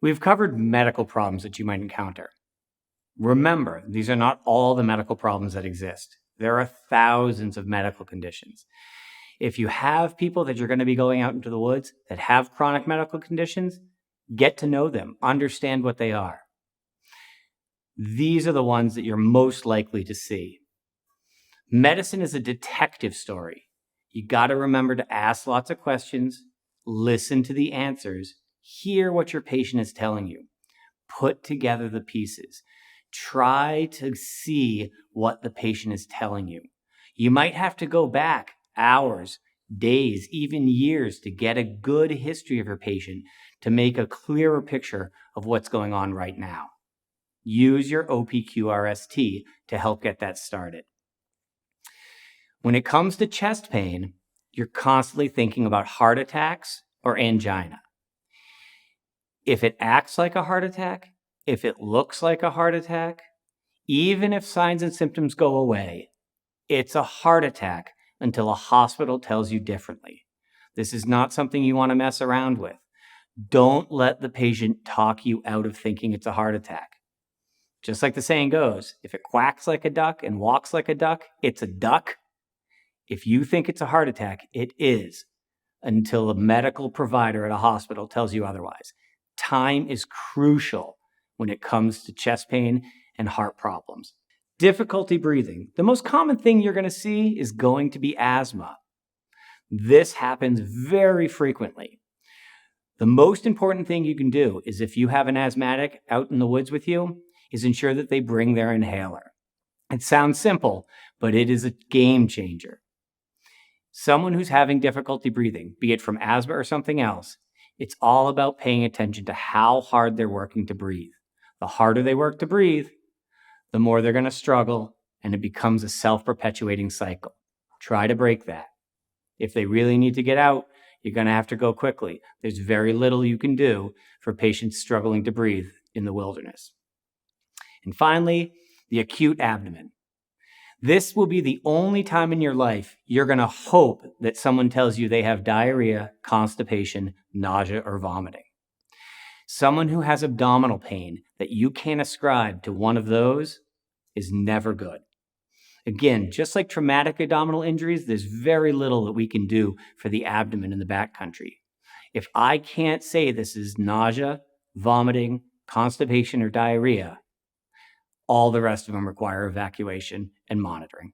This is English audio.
We've covered medical problems that you might encounter. Remember, these are not all the medical problems that exist. There are thousands of medical conditions. If you have people that you're going to be going out into the woods that have chronic medical conditions, get to know them, understand what they are. These are the ones that you're most likely to see. Medicine is a detective story. You got to remember to ask lots of questions, listen to the answers, hear what your patient is telling you, put together the pieces. Try to see what the patient is telling you. You might have to go back hours, days, even years to get a good history of your patient to make a clearer picture of what's going on right now. Use your OPQRST to help get that started. When it comes to chest pain, you're constantly thinking about heart attacks or angina. If it acts like a heart attack, if it looks like a heart attack, even if signs and symptoms go away, it's a heart attack until a hospital tells you differently. This is not something you want to mess around with. Don't let the patient talk you out of thinking it's a heart attack. Just like the saying goes, if it quacks like a duck and walks like a duck, it's a duck. If you think it's a heart attack, it is, until a medical provider at a hospital tells you otherwise. Time is crucial when it comes to chest pain and heart problems. Difficulty breathing. The most common thing you're going to see is going to be asthma. This happens very frequently. The most important thing you can do is, if you have an asthmatic out in the woods with you, is ensure that they bring their inhaler. It sounds simple, but it is a game changer. Someone who's having difficulty breathing, be it from asthma or something else, it's all about paying attention to how hard they're working to breathe. The harder they work to breathe, the more they're going to struggle, and it becomes a self-perpetuating cycle. Try to break that. If they really need to get out, you're going to have to go quickly. There's very little you can do for patients struggling to breathe in the wilderness. And finally, the acute abdomen. This will be the only time in your life you're going to hope that someone tells you they have diarrhea, constipation, nausea, or vomiting. Someone who has abdominal pain that you can't ascribe to one of those is never good. Again, just like traumatic abdominal injuries, there's very little that we can do for the abdomen in the backcountry. If I can't say this is nausea, vomiting, constipation, or diarrhea, all the rest of them require evacuation and monitoring.